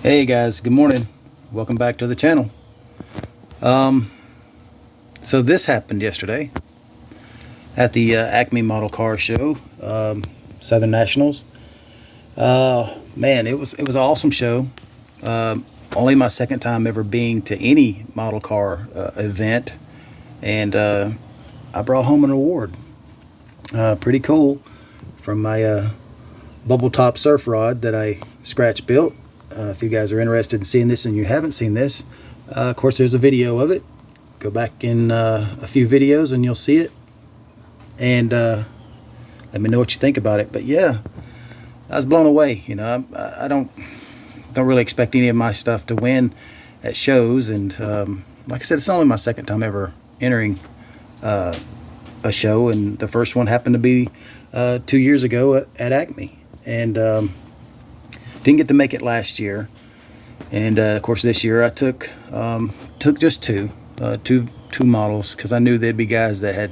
Hey guys, good morning. Welcome back to the channel. So this happened yesterday at the ACME Model Car Show, Southern Nationals. Man, it was an awesome show. Only my second time ever being to any model car event, and I brought home an award. Pretty cool, from my bubble top surf rod that I scratch built. If you guys are interested in seeing this and you haven't seen this, of course there's a video of it. Go back in a few videos and you'll see it, and let me know what you think about it. But yeah, I was blown away. You know, I don't really expect any of my stuff to win at shows, and like I said, it's only my second time ever entering a show, and the first one happened to be 2 years ago at ACME, and didn't get to make it last year. And of course this year I took just two models, because I knew there'd be guys that had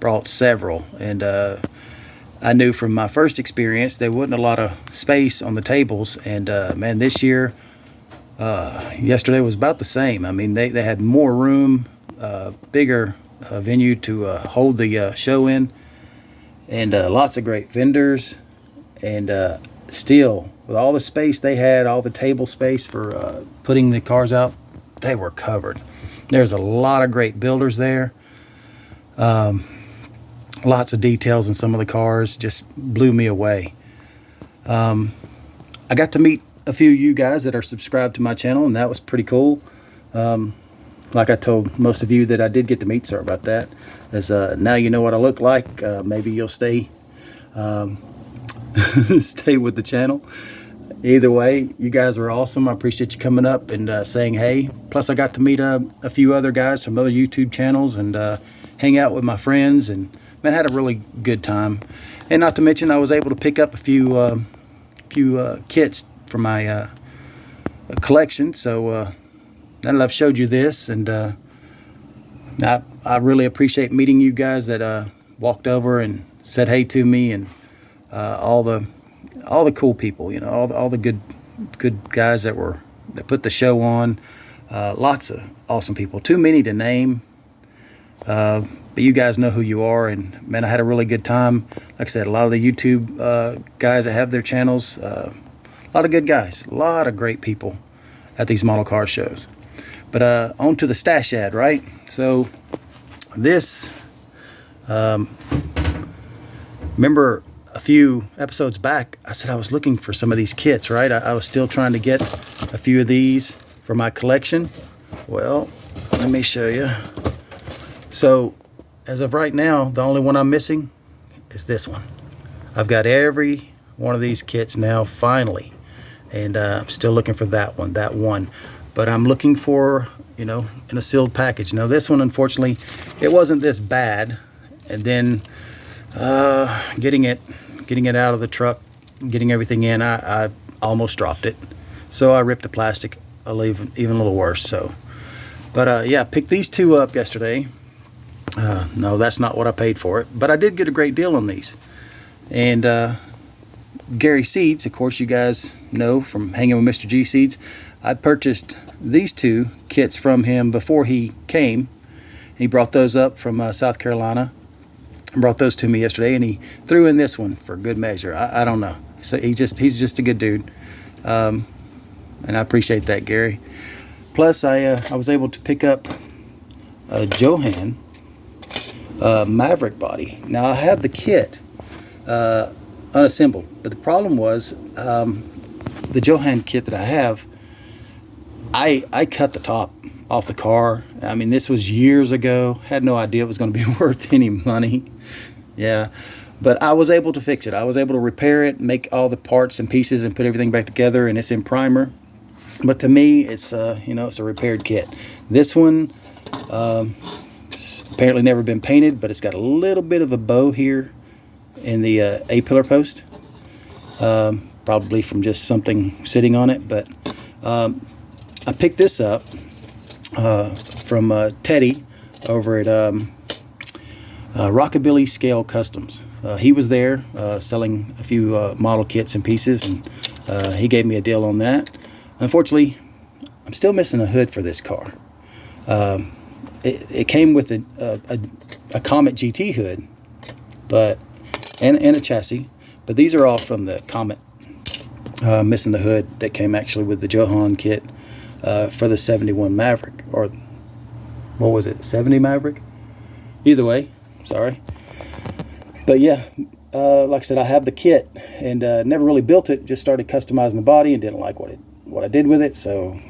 brought several, and I knew from my first experience there wasn't a lot of space on the tables. And man, this year, yesterday was about the same. I mean, they had more room, bigger venue to hold the show in, and lots of great vendors, and still, with all the space they had, all the table space for putting the cars out, they were covered. There's a lot of great builders there. Lots of details in some of the cars, just blew me away. I got to meet a few of you guys that are subscribed to my channel, and that was pretty cool. Like I told most of you that I did get to meet, sorry about that, as now you know what I look like. Maybe you'll stay stay with the channel. Either way, you guys were awesome. I appreciate you coming up and saying hey. Plus I got to meet a few other guys from other YouTube channels, and hang out with my friends, and man, I had a really good time. And not to mention, I was able to pick up a few kits from my collection. So now that I've showed you this, and I really appreciate meeting you guys that walked over and said hey to me, and all the cool people, you know, all the good guys that put the show on. Lots of awesome people, too many to name, but you guys know who you are. And man, I had a really good time. Like I said, a lot of the YouTube guys that have their channels, a lot of good guys, a lot of great people at these model car shows. But on to the stash ad, right? So this, remember a few episodes back, I said I was looking for some of these kits, right? I was still trying to get a few of these for my collection. Well, let me show you. So as of right now, the only one I'm missing is this one. I've got every one of these kits now, finally, and I'm still looking for that one. But I'm looking for, you know, in a sealed package. Now this one, unfortunately, it wasn't this bad, and then getting it out of the truck, getting everything in, I almost dropped it. So I ripped the plastic, even a little worse. So, but yeah, picked these two up yesterday. No, that's not what I paid for it, but I did get a great deal on these. And Gary Seeds, of course, you guys know from hanging with Mr. G Seeds, I purchased these two kits from him before he came. He brought those up from South Carolina, brought those to me yesterday, and he threw in this one for good measure. I don't know, so he's just a good dude, and I appreciate that, Gary. Plus I was able to pick up a Johan Maverick body. Now I have the kit unassembled, but the problem was the Johan kit that I have, I cut the top off the car. I mean, this was years ago. Had no idea it was going to be worth any money. Yeah, but I was able to fix it. I was able to repair it, make all the parts and pieces, and put everything back together, and it's in primer. But to me, it's you know, it's a repaired kit. This one apparently never been painted, but it's got a little bit of a bow here in the A-pillar post, probably from just something sitting on it. But I picked this up from Teddy over at Rockabilly Scale Customs. He was there selling a few model kits and pieces, and he gave me a deal on that. Unfortunately, I'm still missing a hood for this car. It came with a Comet GT hood, but and a chassis. But these are all from the Comet. Missing the hood that came actually with the Johan kit for the 71 Maverick, or what was it, 70 Maverick? Either way, sorry. But yeah, like I said, I have the kit and never really built it. Just started customizing the body and didn't like what I did with it. So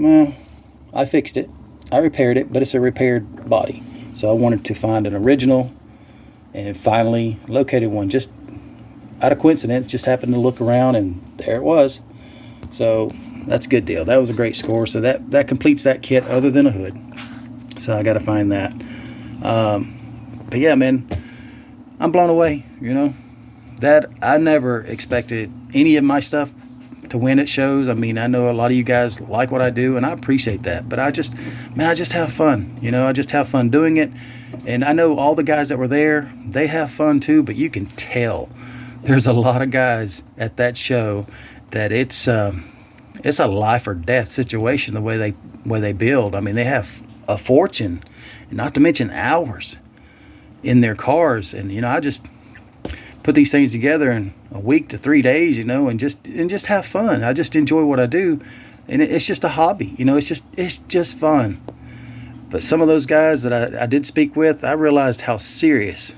I fixed it. I repaired it, but it's a repaired body. So I wanted to find an original, and finally located one. Just out of coincidence, just happened to look around and there it was. So that's a good deal. That was a great score. So that completes that kit other than a hood. So I got to find that. But yeah, man, I'm blown away. You know, that I never expected any of my stuff to win at shows. I mean, I know a lot of you guys like what I do, and I appreciate that. But I just have fun. You know, I just have fun doing it. And I know all the guys that were there, they have fun too. But you can tell there's a lot of guys at that show that it's a life or death situation the way they build. I mean, they have a fortune, not to mention hours in their cars. And you know, I just put these things together in a week to 3 days, you know, and just have fun. I just enjoy what I do, and it's just a hobby, you know. It's just fun. But some of those guys that I did speak with, I realized how serious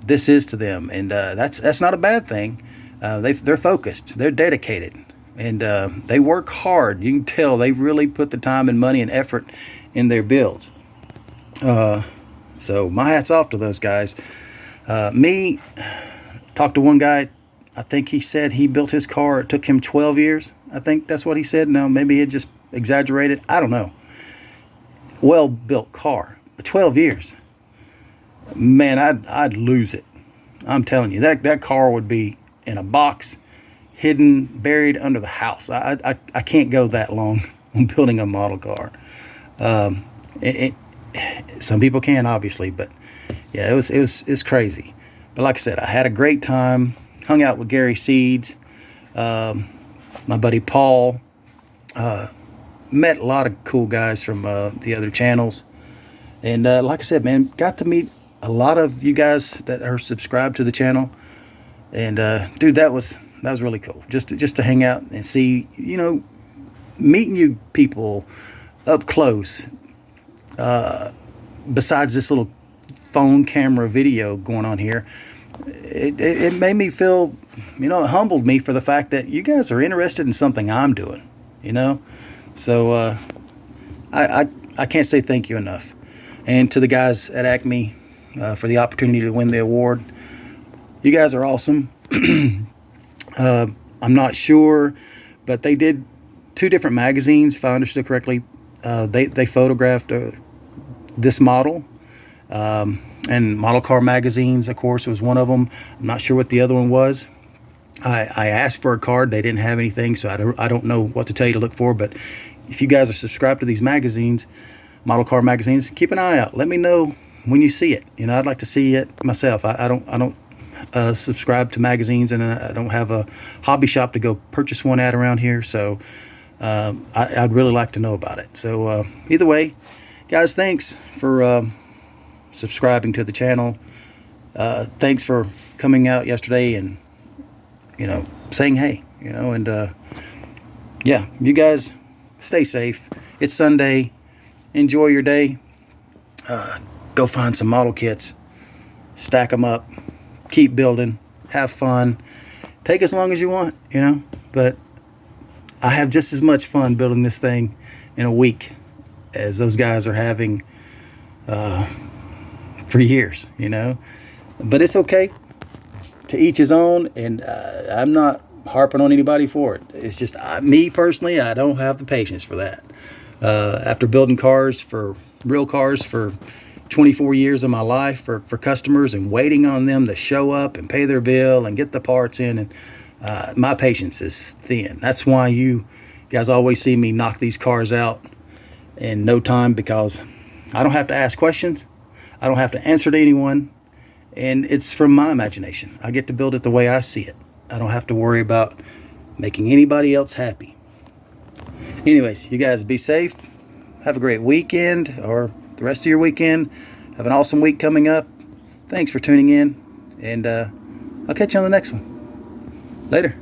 this is to them, and that's not a bad thing. They're focused, they're dedicated, and they work hard. You can tell they really put the time and money and effort in their builds. So my hat's off to those guys. Me, talked to one guy, I think he said he built his car, it took him 12 years. I think that's what he said. Now, maybe he just exaggerated. I don't know. Well-built car, but 12 years. Man, I'd lose it. I'm telling you, that car would be in a box, hidden, buried under the house. I can't go that long on building a model car. Some people can, obviously, but yeah, it was crazy. But like I said, I had a great time. Hung out with Gary Seeds, my buddy Paul. Met a lot of cool guys from the other channels. And like I said, man, got to meet a lot of you guys that are subscribed to the channel. And dude, that was really cool. Just to hang out and see, you know, meeting you people up close. Besides this little phone camera video going on here, it made me feel, you know, it humbled me for the fact that you guys are interested in something I'm doing, you know. So I can't say thank you enough. And to the guys at ACME for the opportunity to win the award. You guys are awesome. I'm not sure, but they did 2 different magazines, if I understood correctly. They photographed this model, and Model Car Magazines, of course, was one of them. I'm not sure what the other one was. I asked for a card. They didn't have anything, so I don't know what to tell you to look for. But if you guys are subscribed to these magazines, Model Car Magazines, keep an eye out. Let me know when you see it. You know, I'd like to see it myself. I don't subscribe to magazines, and I don't have a hobby shop to go purchase one at around here. So I'd really like to know about it. So either way, guys, thanks for subscribing to the channel. Thanks for coming out yesterday and, you know, saying hey, you know. And yeah, you guys stay safe. It's Sunday. Enjoy your day. Go find some model kits, stack them up, keep building, have fun. Take as long as you want, you know, but I have just as much fun building this thing in a week as those guys are having for years, you know. But it's okay, to each his own, and I'm not harping on anybody for it. It's just me personally, I don't have the patience for that. After building real cars for 24 years of my life for customers, and waiting on them to show up and pay their bill and get the parts in, and my patience is thin. That's why you guys always see me knock these cars out in no time, because I don't have to ask questions. I don't have to answer to anyone, and it's from my imagination. I get to build it the way I see it. I don't have to worry about making anybody else happy. Anyways, you guys be safe. Have a great weekend, or the rest of your weekend. Have an awesome week coming up. Thanks for tuning in, and I'll catch you on the next one. Later.